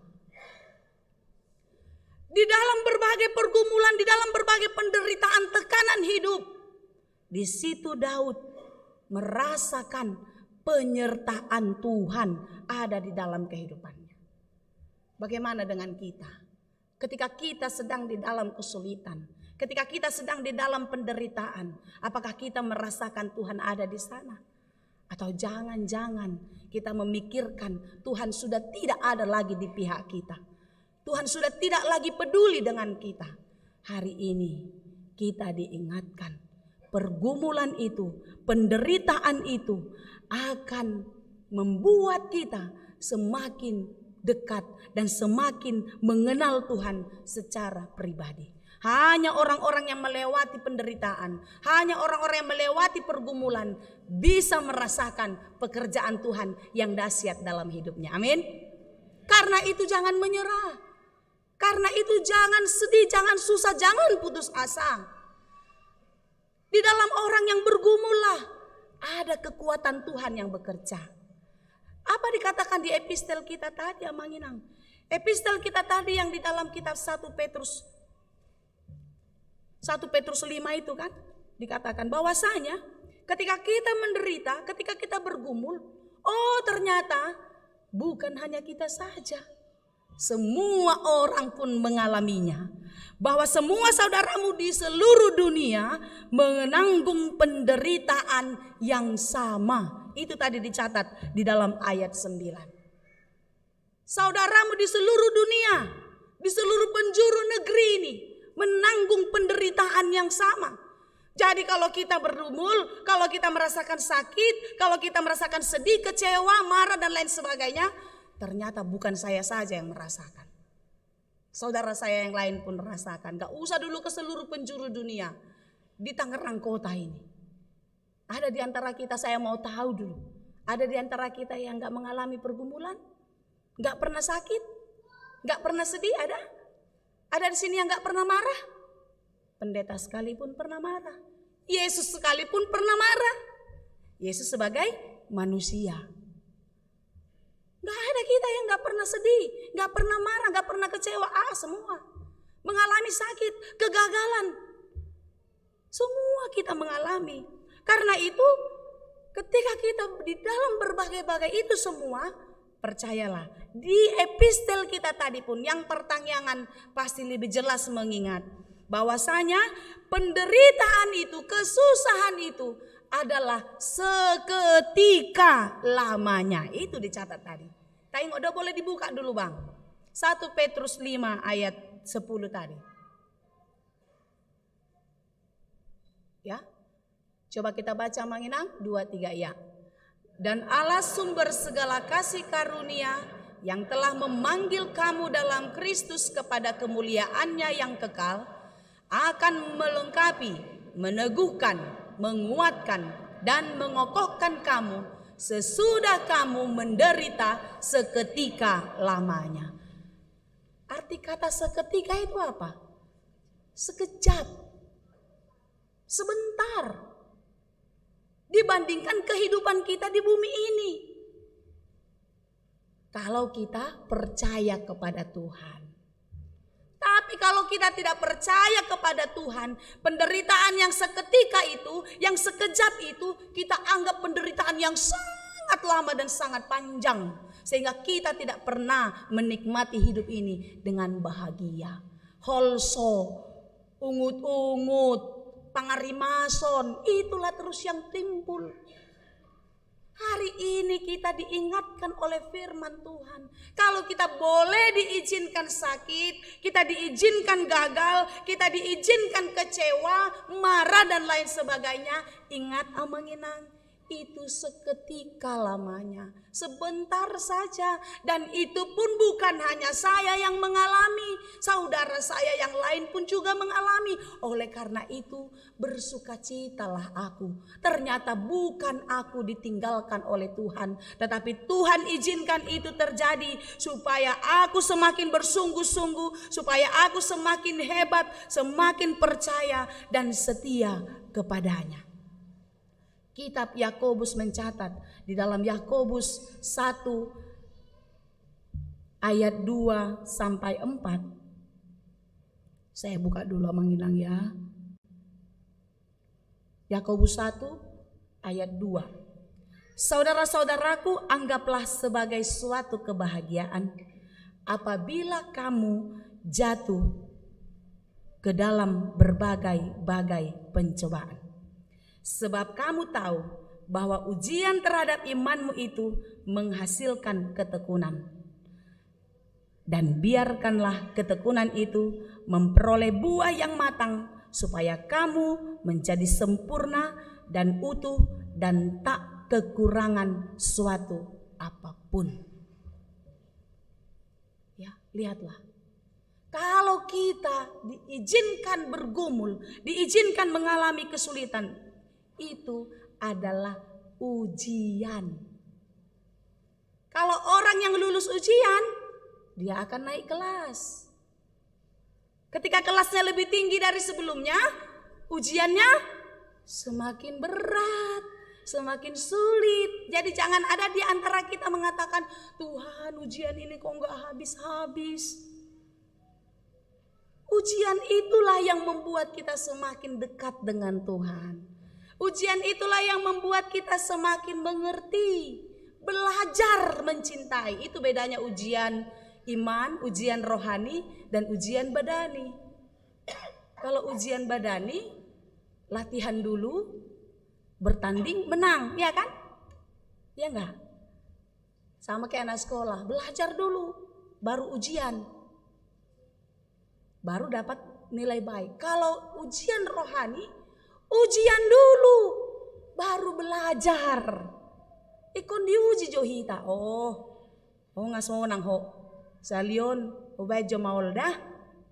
Di dalam berbagai pergumulan, di dalam berbagai penderitaan, tekanan hidup, di situ Daud merasakan penyertaan Tuhan ada di dalam kehidupannya. Bagaimana dengan kita? Ketika kita sedang di dalam kesulitan, ketika kita sedang di dalam penderitaan, apakah kita merasakan Tuhan ada di sana? Atau jangan-jangan kita memikirkan Tuhan sudah tidak ada lagi di pihak kita. Tuhan sudah tidak lagi peduli dengan kita. Hari ini kita diingatkan pergumulan itu, penderitaan itu akan membuat kita semakin dekat dan semakin mengenal Tuhan secara pribadi. Hanya orang-orang yang melewati penderitaan, hanya orang-orang yang melewati pergumulan bisa merasakan pekerjaan Tuhan yang dahsyat dalam hidupnya. Amin. Karena itu jangan menyerah. Karena itu jangan sedih, jangan susah, jangan putus asa. Di dalam orang yang bergumul lah ada kekuatan Tuhan yang bekerja. Apa dikatakan di epistel kita tadi, Amanginang? Epistel kita tadi yang di dalam kitab 1 Petrus 5 itu kan dikatakan bahwasanya ketika kita menderita, ketika kita bergumul, oh ternyata bukan hanya kita saja. Semua orang pun mengalaminya. Bahwa semua saudaramu di seluruh dunia menanggung penderitaan yang sama. Itu tadi dicatat di dalam ayat 9. Saudaramu di seluruh dunia, di seluruh penjuru negeri ini menanggung penderitaan yang sama. Jadi kalau kita bergumul, kalau kita merasakan sakit, kalau kita merasakan sedih, kecewa, marah dan lain sebagainya, ternyata bukan saya saja yang merasakan. Saudara saya yang lain pun merasakan. Gak usah dulu ke seluruh penjuru dunia. Di Tangerang kota ini. Ada di antara kita, saya mau tahu dulu. Ada di antara kita yang gak mengalami pergumulan? Gak pernah sakit? Gak pernah sedih? Ada? Ada di sini yang gak pernah marah? Pendeta sekalipun pernah marah. Yesus sekalipun pernah marah. Yesus sebagai manusia. Gak ada kita yang gak pernah sedih, gak pernah marah, gak pernah kecewa. Semua mengalami sakit, kegagalan. Semua kita mengalami. Karena itu ketika kita di dalam berbagai-bagai itu semua, percayalah, di epistel kita tadi pun yang pertanyaan pasti lebih jelas mengingat bahwasanya penderitaan itu, kesusahan itu adalah seketika lamanya. Itu dicatat tadi. Tapi udah boleh dibuka dulu Bang. 1 Petrus 5 ayat 10 tadi. Ya. Coba kita baca Manginang 2-3 ya. Dan Allah sumber segala kasih karunia yang telah memanggil kamu dalam Kristus kepada kemuliaannya yang kekal akan melengkapi, meneguhkan, menguatkan dan mengokohkan kamu sesudah kamu menderita seketika lamanya. Arti kata seketika itu apa? Sekejap, sebentar. Dibandingkan kehidupan kita di bumi ini. Kalau kita percaya kepada Tuhan. Tapi kalau kita tidak percaya kepada Tuhan, penderitaan yang seketika itu, yang sekejap itu, kita anggap penderitaan yang sangat lama dan sangat panjang. Sehingga kita tidak pernah menikmati hidup ini dengan bahagia. Holso, ungut-ungut, pangarimason, itulah terus yang timbul. Hari ini kita diingatkan oleh firman Tuhan. Kalau kita boleh diizinkan sakit, kita diizinkan gagal, kita diizinkan kecewa, marah dan lain sebagainya. Ingat Amanginang, itu seketika lamanya, sebentar saja. Dan itu pun bukan hanya saya yang mengalami, saudara saya yang lain pun juga mengalami. Oleh karena itu bersukacitalah aku. Ternyata bukan aku ditinggalkan oleh Tuhan, tetapi Tuhan izinkan itu terjadi supaya aku semakin bersungguh-sungguh, supaya aku semakin hebat, semakin percaya dan setia kepadanya. Kitab Yakobus mencatat di dalam Yakobus 1 ayat 2 sampai 4. Saya buka dulu Manginang ya. Yakobus 1 ayat 2. Saudara-saudaraku, anggaplah sebagai suatu kebahagiaan apabila kamu jatuh ke dalam berbagai-bagai pencobaan. Sebab kamu tahu bahwa ujian terhadap imanmu itu menghasilkan ketekunan. Dan biarkanlah ketekunan itu memperoleh buah yang matang, supaya kamu menjadi sempurna dan utuh dan tak kekurangan suatu apapun. Lihatlah, kalau kita diizinkan bergumul, diizinkan mengalami kesulitan, itu adalah ujian. Kalau orang yang lulus ujian, dia akan naik kelas. Ketika kelasnya lebih tinggi dari sebelumnya, ujiannya semakin berat, semakin sulit. Jadi jangan ada di antara kita mengatakan, Tuhan, ujian ini kok nggak habis-habis. Ujian itulah yang membuat kita semakin dekat dengan Tuhan. Ujian itulah yang membuat kita semakin mengerti, belajar mencintai. Itu bedanya ujian iman, ujian rohani, dan ujian badani. Kalau ujian badani, latihan dulu, bertanding, menang, ya kan? Ya enggak? Sama kayak anak sekolah, belajar dulu, baru ujian, baru dapat nilai baik. Kalau ujian rohani, ujian dulu, baru belajar. Ikon diuji johita. Oh ngas mau nang ho. Salion, obajo maul dah.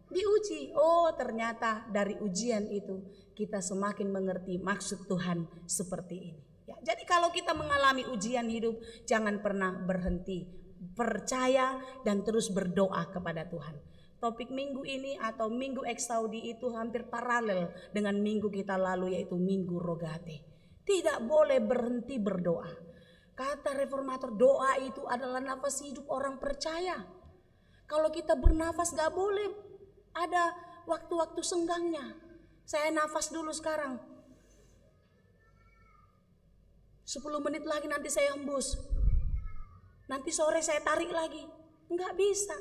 Diuji. Oh ternyata dari ujian itu kita semakin mengerti maksud Tuhan seperti ini. Ya, jadi kalau kita mengalami ujian hidup, jangan pernah berhenti. Percaya dan terus berdoa kepada Tuhan. Topik minggu ini atau minggu Eksaudi itu hampir paralel dengan minggu kita lalu, yaitu minggu Rogate. Tidak boleh berhenti berdoa. Kata reformator, doa itu adalah nafas hidup orang percaya. Kalau kita bernafas gak boleh ada waktu-waktu senggangnya. Saya nafas dulu sekarang, 10 menit lagi nanti saya hembus, nanti sore saya tarik lagi. Enggak bisa.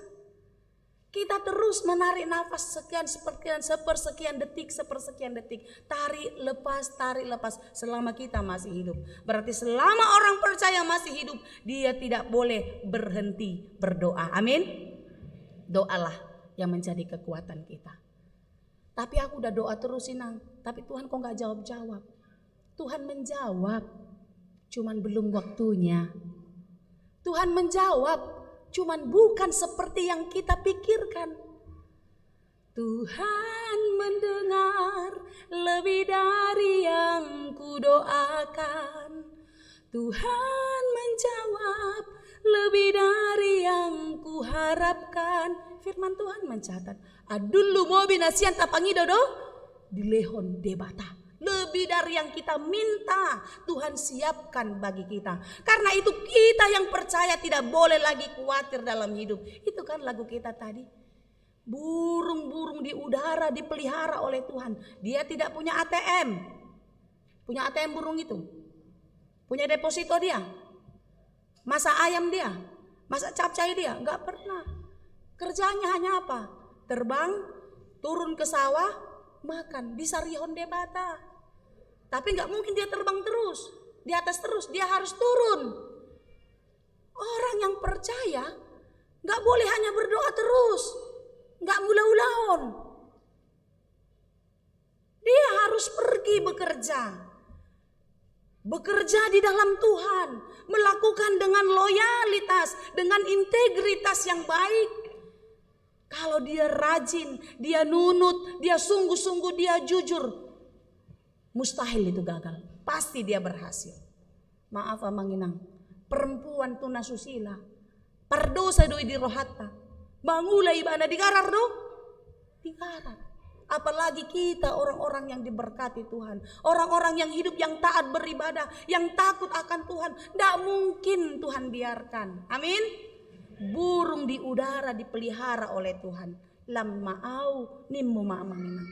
Kita terus menarik nafas sepersekian detik. Tarik lepas selama kita masih hidup. Berarti selama orang percaya masih hidup, dia tidak boleh berhenti berdoa. Amin. Doalah yang menjadi kekuatan kita. Tapi aku udah doa terus Inang, tapi Tuhan kok gak jawab-jawab. Tuhan menjawab, cuman belum waktunya. Tuhan menjawab, cuman bukan seperti yang kita pikirkan. Tuhan mendengar lebih dari yang kudoakan. Tuhan menjawab lebih dari yang kuharapkan. Firman Tuhan mencatat, adulu mau binasian tapangidodo dilehon debata. Lebih dari yang kita minta, Tuhan siapkan bagi kita. Karena itu kita yang percaya tidak boleh lagi khawatir dalam hidup. Itu kan lagu kita tadi. Burung-burung di udara dipelihara oleh Tuhan. Dia tidak punya ATM. Punya ATM burung itu? Punya deposito dia? Masa ayam dia? Masa capcay dia? Enggak pernah. Kerjanya hanya apa? Terbang, turun ke sawah, makan. Bisa rihon debata. Tapi nggak mungkin dia terbang terus, di atas terus, dia harus turun. Orang yang percaya nggak boleh hanya berdoa terus, nggak ulah-ulahon. Dia harus pergi bekerja di dalam Tuhan, melakukan dengan loyalitas, dengan integritas yang baik. Kalau dia rajin, dia nunut, dia sungguh-sungguh, dia jujur, mustahil itu gagal. Pasti dia berhasil. Maaf amanginang, perempuan tunasusila, pardosa doi di rohata, mangulai ibana digarar do, digarar. Apalagi kita orang-orang yang diberkati Tuhan, orang-orang yang hidup, yang taat beribadah, yang takut akan Tuhan. Tidak mungkin Tuhan biarkan. Amin. Burung di udara dipelihara oleh Tuhan. Lam ma'au nimmu ma'amanginang.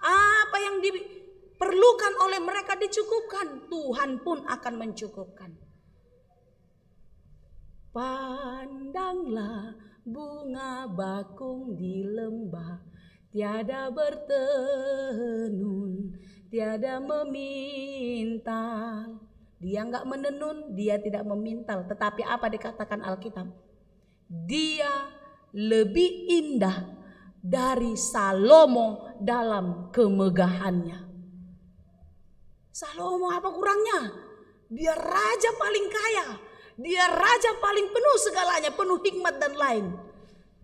Apa yang diperlukan oleh mereka dicukupkan, Tuhan pun akan mencukupkan. Pandanglah bunga bakung di lembah, tiada bertenun, tiada memintal. Dia enggak menenun, dia tidak memintal. Tetapi apa dikatakan Alkitab? Dia lebih indah dari Salomo dalam kemegahannya. Salomo apa kurangnya? Dia raja paling kaya, dia raja paling penuh segalanya, penuh hikmat dan lain.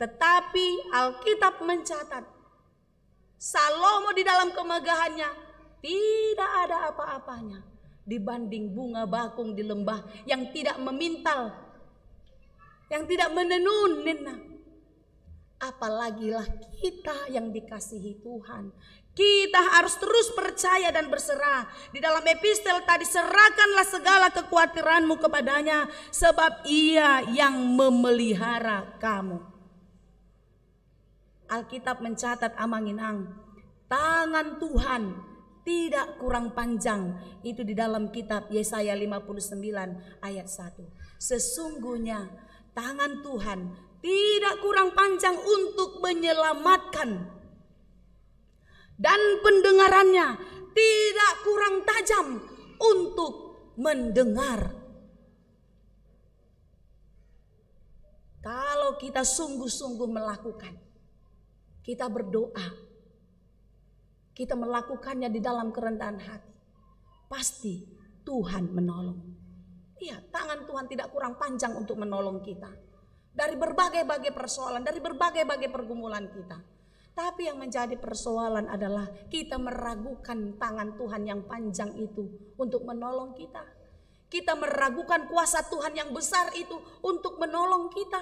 Tetapi Alkitab mencatat Salomo di dalam kemegahannya tidak ada apa-apanya dibanding bunga bakung di lembah yang tidak memintal, yang tidak menenun, Nina. Apalagilah kita yang dikasihi Tuhan. Kita harus terus percaya dan berserah. Di dalam epistel tadi, serahkanlah segala kekhawatiranmu kepadanya, sebab Ia yang memelihara kamu. Alkitab mencatat Amanginang, tangan Tuhan tidak kurang panjang. Itu di dalam kitab Yesaya 59 ayat 1. Sesungguhnya tangan Tuhan tidak kurang panjang untuk menyelamatkan, dan pendengarannya tidak kurang tajam untuk mendengar. Kalau kita sungguh-sungguh melakukan, kita berdoa, kita melakukannya di dalam kerendahan hati, pasti Tuhan menolong. Iya, tangan Tuhan tidak kurang panjang untuk menolong kita dari berbagai-bagai persoalan, dari berbagai-bagai pergumulan kita. Tapi yang menjadi persoalan adalah kita meragukan tangan Tuhan yang panjang itu untuk menolong kita. Kita meragukan kuasa Tuhan yang besar itu untuk menolong kita.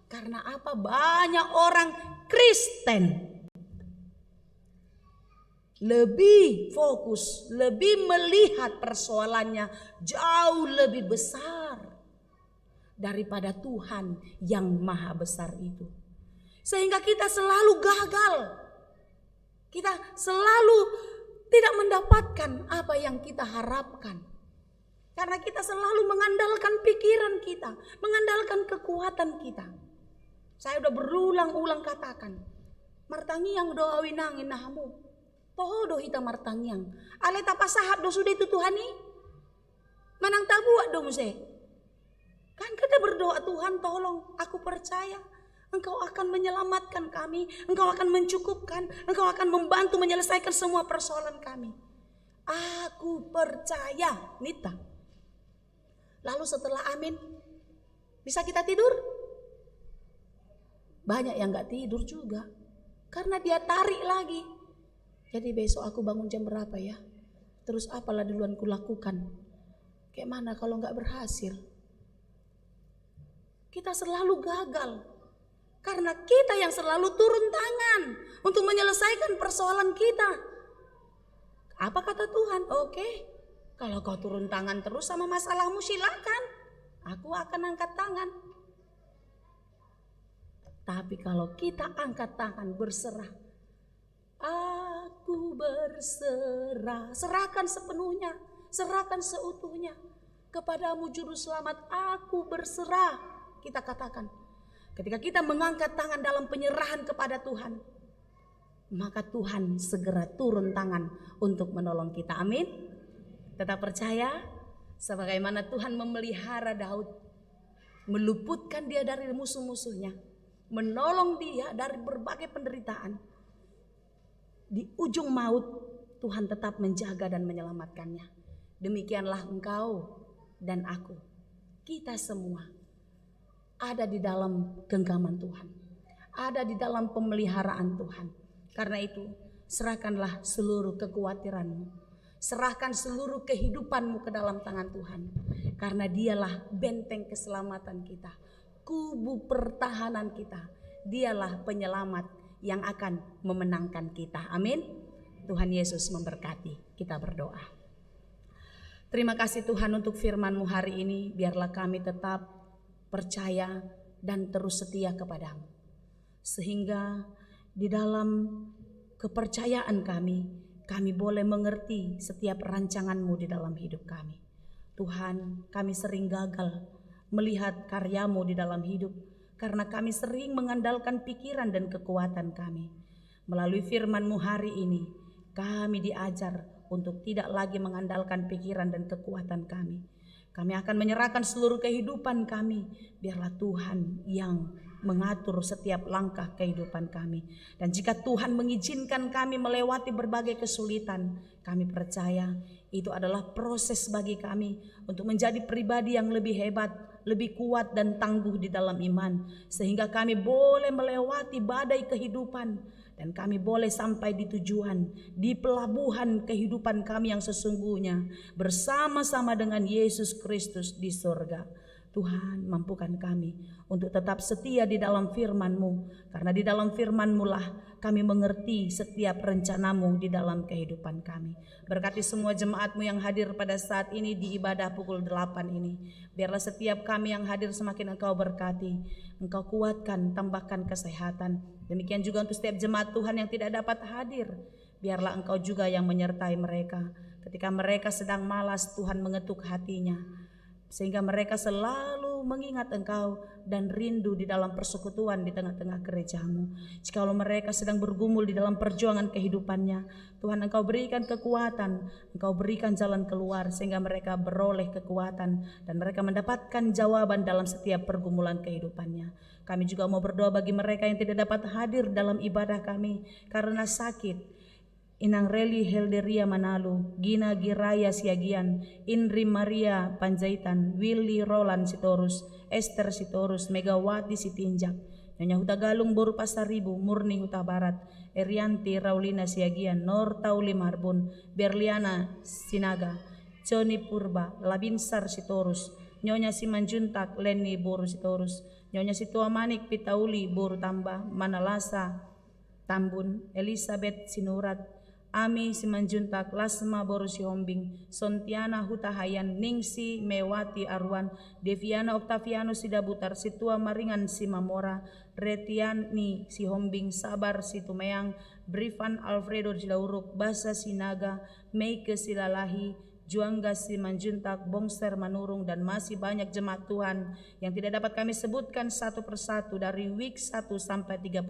Karena apa? Banyak orang Kristen lebih fokus, lebih melihat persoalannya jauh lebih besar daripada Tuhan yang maha besar itu. Sehingga kita selalu gagal. Kita selalu tidak mendapatkan apa yang kita harapkan. Karena kita selalu mengandalkan pikiran kita, mengandalkan kekuatan kita. Saya udah berulang-ulang katakan, martangiang doa winangin nahamu. Toho do hita martangiang. Ale tapa sahab do sudah itu Tuhan nih. Manang tabuat do muse. Kan kita berdoa, Tuhan tolong, aku percaya Engkau akan menyelamatkan kami, Engkau akan mencukupkan, Engkau akan membantu menyelesaikan semua persoalan kami. Aku percaya, Nita. Lalu setelah amin, bisa kita tidur? Banyak yang gak tidur juga, karena dia tarik lagi. Jadi besok aku bangun jam berapa ya? Terus apalah duluan kulakukan? Kayak mana kalau gak berhasil? Kita selalu gagal. Karena kita yang selalu turun tangan untuk menyelesaikan persoalan kita. Apa kata Tuhan? Oke, kalau kau turun tangan terus sama masalahmu silakan. Aku akan angkat tangan. Tapi kalau kita angkat tangan berserah. Aku berserah. Serahkan sepenuhnya. Serahkan seutuhnya. Kepadamu juru selamat aku berserah. Kita katakan. Ketika kita mengangkat tangan dalam penyerahan kepada Tuhan, maka Tuhan segera turun tangan untuk menolong kita. Amin. Tetap percaya sebagaimana Tuhan memelihara Daud, meluputkan dia dari musuh-musuhnya, menolong dia dari berbagai penderitaan. Di ujung maut Tuhan tetap menjaga dan menyelamatkannya. Demikianlah engkau dan aku, kita semua ada di dalam genggaman Tuhan, ada di dalam pemeliharaan Tuhan. Karena itu serahkanlah seluruh kekhawatiranmu, serahkan seluruh kehidupanmu ke dalam tangan Tuhan. Karena dialah benteng keselamatan kita, kubu pertahanan kita. Dialah penyelamat yang akan memenangkan kita. Amin. Tuhan Yesus memberkati. Kita berdoa. Terima kasih Tuhan untuk firman-Mu hari ini. Biarlah kami tetap percaya dan terus setia kepadamu. Sehingga di dalam kepercayaan kami boleh mengerti setiap rancangan-Mu di dalam hidup kami. Tuhan, kami sering gagal melihat karya-Mu di dalam hidup karena kami sering mengandalkan pikiran dan kekuatan kami. Melalui firman-Mu hari ini, kami diajar untuk tidak lagi mengandalkan pikiran dan kekuatan kami. Kami akan menyerahkan seluruh kehidupan kami. Biarlah Tuhan yang mengatur setiap langkah kehidupan kami. Dan jika Tuhan mengizinkan kami melewati berbagai kesulitan, kami percaya itu adalah proses bagi kami untuk menjadi pribadi yang lebih hebat, lebih kuat dan tangguh di dalam iman, sehingga kami boleh melewati badai kehidupan dan kami boleh sampai di tujuan, di pelabuhan kehidupan kami yang sesungguhnya bersama-sama dengan Yesus Kristus di surga. Tuhan, mampukan kami untuk tetap setia di dalam firman-Mu, karena di dalam firman-Mu lah kami mengerti setiap rencana-Mu di dalam kehidupan kami. Berkati semua jemaat-Mu yang hadir pada saat ini di ibadah pukul 8 ini. Biarlah setiap kami yang hadir semakin Engkau berkati, Engkau kuatkan, tambahkan kesehatan. Demikian juga untuk setiap jemaat Tuhan yang tidak dapat hadir, biarlah Engkau juga yang menyertai mereka. Ketika mereka sedang malas, Tuhan mengetuk hatinya, sehingga mereka selalu mengingat Engkau dan rindu di dalam persekutuan di tengah-tengah gereja-Mu. Jikalau mereka sedang bergumul di dalam perjuangan kehidupannya, Tuhan Engkau berikan kekuatan, Engkau berikan jalan keluar, sehingga mereka beroleh kekuatan dan mereka mendapatkan jawaban dalam setiap pergumulan kehidupannya. Kami juga mau berdoa bagi mereka yang tidak dapat hadir dalam ibadah kami karena sakit. Inang Reli Helderia Manalu, Gina Giraya Siagian, Indri Maria Panjaitan, Willy Roland Sitorus, Esther Sitorus, Megawati Sitinjak, Nyonya Huta Galung Boru Pasaribu, Murni Huta Barat, Erianti Raulina Siagian, Nor Tauli Marbun, Berliana Sinaga, Joni Purba, Labinsar Sitorus, Nyonya Simanjuntak, Leni Boru Sitorus, Nyonya Situa Manik Pitauli Boru Tambah, Manalasa Tambun, Elizabeth Sinurat, Ami Simanjuntak, Lasma Boru Sihombing, Sontiana Hutahayan, Ningsi Mewati Arwan, Deviana Oktaviano Sidabutar, Situa Maringan Simamora, Retiani Sihombing, Sabar Situmeang, Brifan Alfredo Jilauruk, Basa Sinaga, Meike Silalahi, Juangga Simanjuntak, Bongser Manurung, dan masih banyak jemaat Tuhan yang tidak dapat kami sebutkan satu persatu dari week 1 sampai 36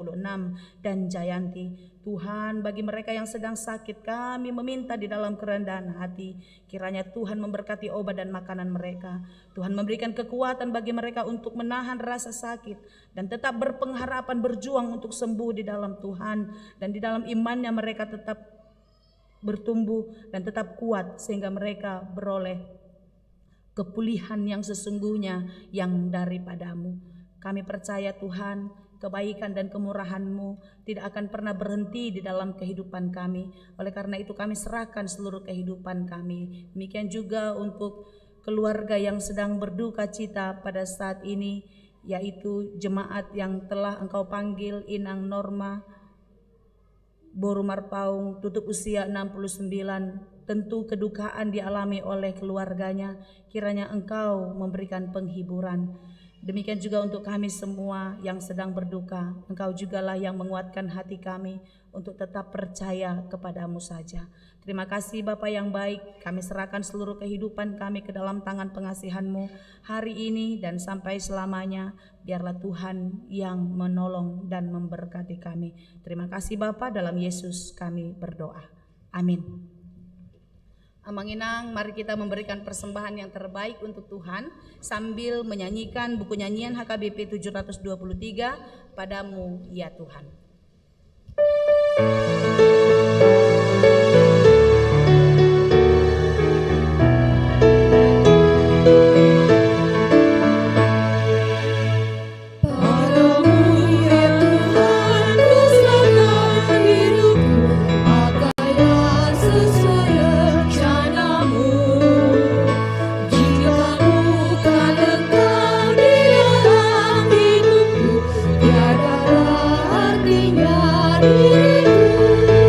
dan Jayanti. Tuhan, bagi mereka yang sedang sakit, kami meminta di dalam kerendahan hati, kiranya Tuhan memberkati obat dan makanan mereka. Tuhan memberikan kekuatan bagi mereka untuk menahan rasa sakit dan tetap berpengharapan berjuang untuk sembuh di dalam Tuhan, dan di dalam imannya mereka tetap bertumbuh dan tetap kuat sehingga mereka beroleh kepulihan yang sesungguhnya yang daripada-Mu. Kami percaya Tuhan, kebaikan dan kemurahan-Mu tidak akan pernah berhenti di dalam kehidupan kami. Oleh karena itu kami serahkan seluruh kehidupan kami. Demikian juga untuk keluarga yang sedang berduka cita pada saat ini, yaitu jemaat yang telah Engkau panggil, Inang Norma Boru Marpaung, tutup usia 69, tentu kedukaan dialami oleh keluarganya, kiranya Engkau memberikan penghiburan. Demikian juga untuk kami semua yang sedang berduka, Engkau jugalah yang menguatkan hati kami untuk tetap percaya kepada-Mu saja. Terima kasih Bapa yang baik, kami serahkan seluruh kehidupan kami ke dalam tangan pengasihan-Mu hari ini dan sampai selamanya. Biarlah Tuhan yang menolong dan memberkati kami. Terima kasih Bapa, dalam Yesus kami berdoa. Amin. Amanginang, mari kita memberikan persembahan yang terbaik untuk Tuhan sambil menyanyikan buku nyanyian HKBP 723, Padamu ya Tuhan. Tiada artinya diriku.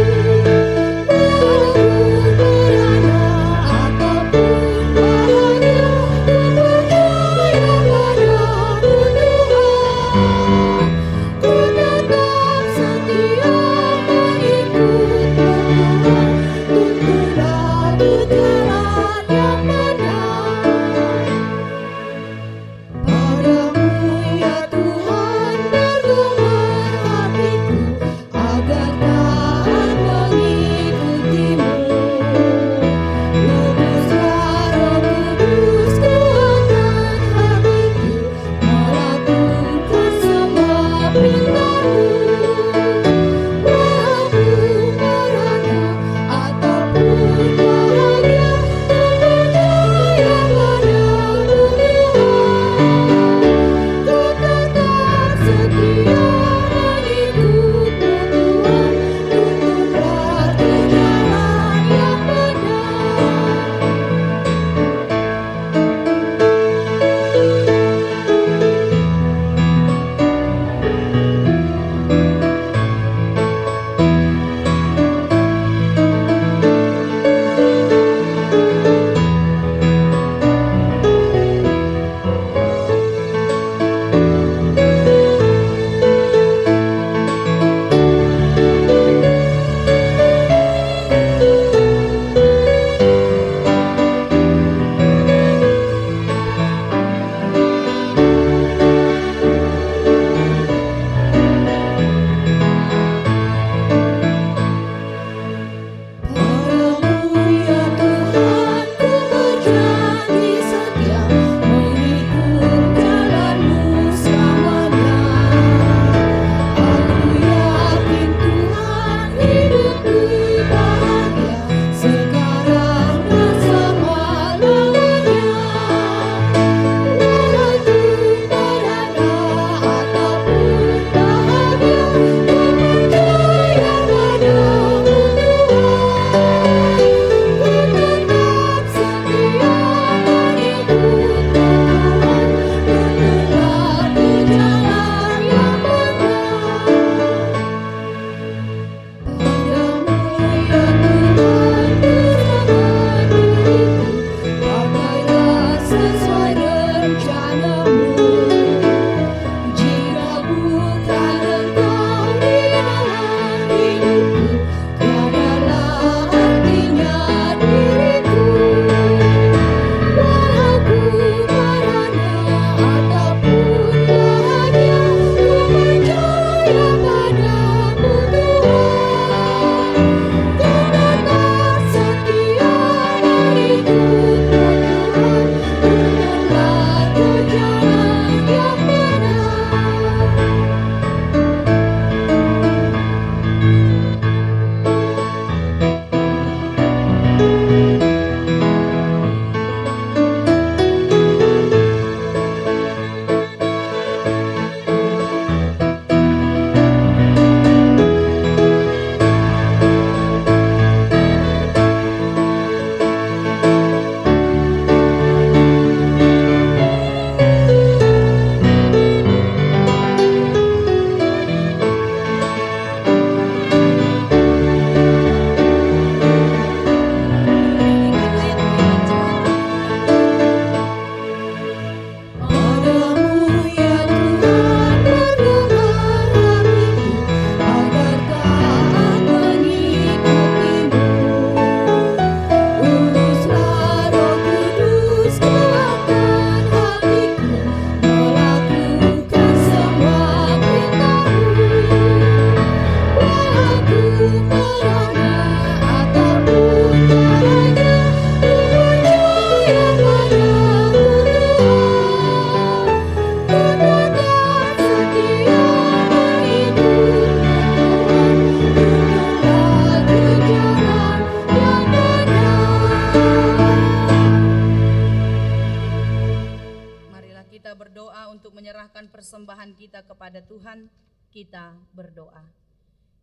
Kepada Tuhan kita berdoa.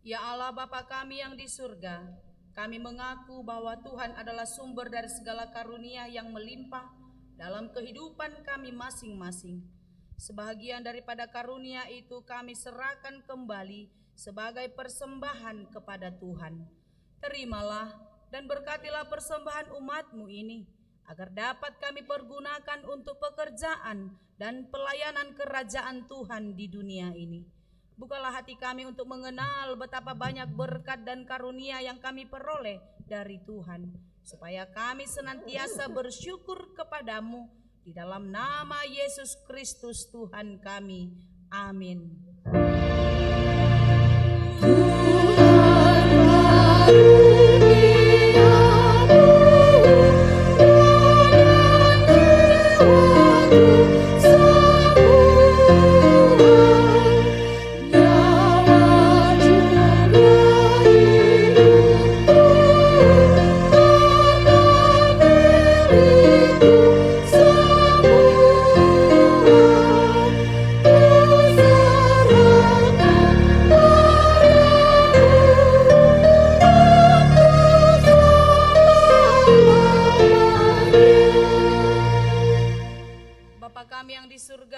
Ya Allah Bapa kami yang di surga, kami mengaku bahwa Tuhan adalah sumber dari segala karunia yang melimpah dalam kehidupan kami masing-masing. Sebahagian daripada karunia itu kami serahkan kembali sebagai persembahan kepada Tuhan. Terimalah dan berkatilah persembahan umat-Mu ini, agar dapat kami pergunakan untuk pekerjaan dan pelayanan kerajaan Tuhan di dunia ini. Bukalah hati kami untuk mengenal betapa banyak berkat dan karunia yang kami peroleh dari Tuhan, supaya kami senantiasa bersyukur kepadamu di dalam nama Yesus Kristus Tuhan kami. Amin.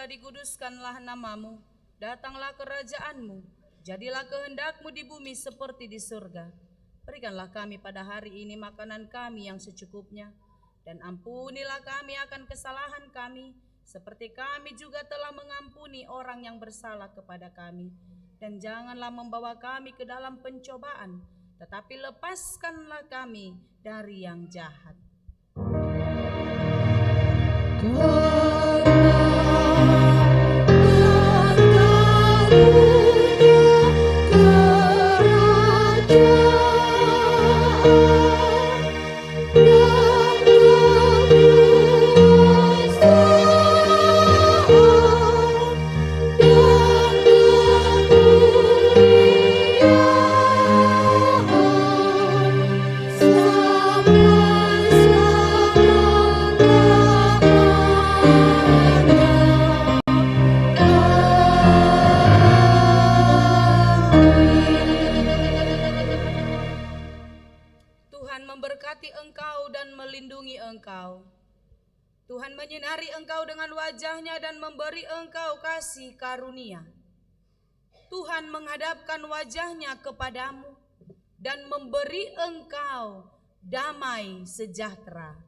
Dikuduskanlah namamu, datanglah kerajaan-Mu, jadilah kehendak-Mu di bumi seperti di surga. Berikanlah kami pada hari ini makanan kami yang secukupnya, dan ampunilah kami akan kesalahan kami, seperti kami juga telah mengampuni orang yang bersalah kepada kami. Dan janganlah membawa kami ke dalam pencobaan, tetapi lepaskanlah kami dari yang jahat. Tuhan menyinari engkau dengan wajah-Nya dan memberi engkau kasih karunia. Tuhan menghadapkan wajah-Nya kepadamu dan memberi engkau damai sejahtera.